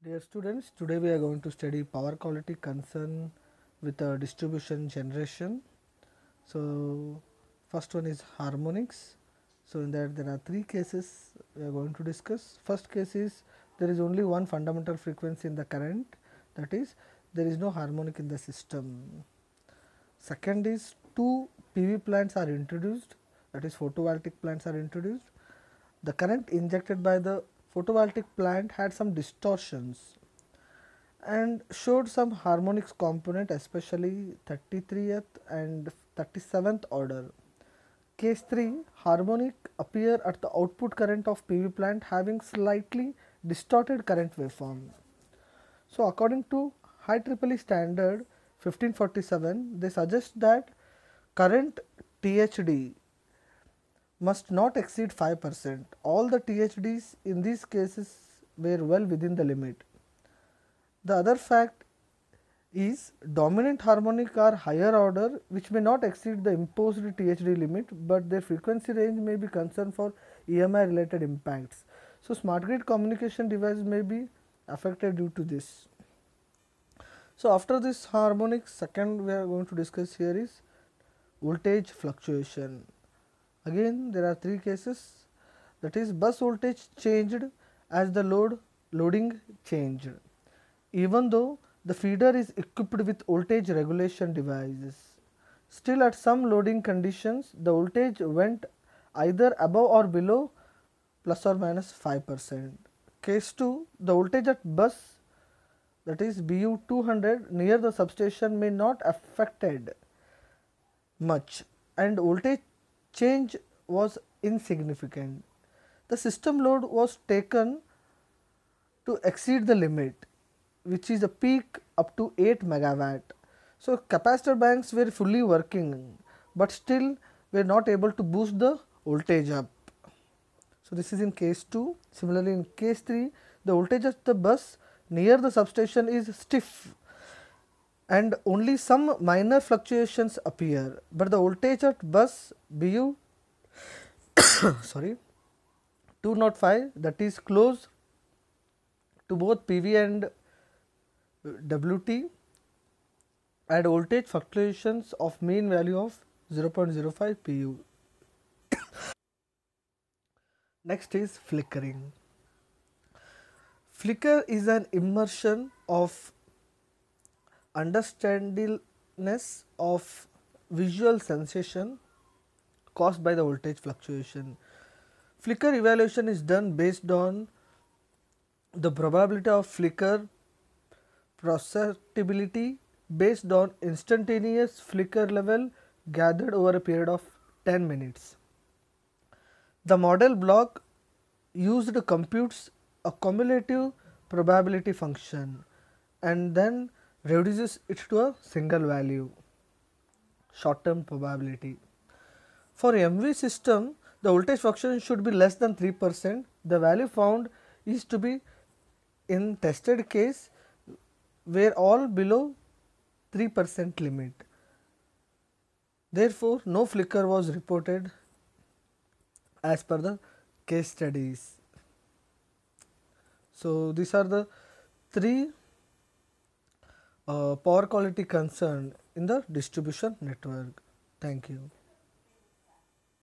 Dear students, today we are going to study power quality concern with a distribution generation. So, first one is harmonics. So, in that there are three cases we are going to discuss. First case is there is only one fundamental frequency in the current, that is there is no harmonic in the system. Second is two PV plants are introduced, that is photovoltaic plants are introduced. The current injected by the photovoltaic plant had some distortions and showed some harmonics component, especially 33th and 37th order. Case 3, harmonic appear at the output current of PV plant having slightly distorted current waveform. So, according to IEEE standard 1547, they suggest that current THD must not exceed 5%. All the THDs in these cases were well within the limit. The other fact is dominant harmonic are higher order which may not exceed the imposed THD limit, but their frequency range may be concerned for EMI related impacts. So, smart grid communication device may be affected due to this. So, after this harmonic, second we are going to discuss here is voltage fluctuation. Again there are three cases, that is bus voltage changed as the loading changed. Even though the feeder is equipped with voltage regulation devices, still at some loading conditions the voltage went either above or below plus or minus 5%. Case 2, the voltage at bus, that is BU 200 near the substation may not affected much and voltage change was insignificant. The system load was taken to exceed the limit, which is a peak up to 8 megawatt. So, capacitor banks were fully working, but still were not able to boost the voltage up. So, this is in case 2. Similarly, in case 3, the voltage of the bus near the substation is stiff and only some minor fluctuations appear, but the voltage at bus BU sorry 205, that is close to both PV and WT, and voltage fluctuations of mean value of 0.05 pu. Next is flickering. Flicker is an immersion of understandableness of visual sensation caused by the voltage fluctuation. Flicker evaluation is done based on the probability of flicker perceptibility based on instantaneous flicker level gathered over a period of 10 minutes. The model block used computes a cumulative probability function and then reduces it to a single value, short term probability. For MV system, the voltage fluctuation should be less than 3%. The value found is to be in tested case where all below 3% limit. Therefore, no flicker was reported as per the case studies. So, these are the three power quality concern in the distribution network. Thank you.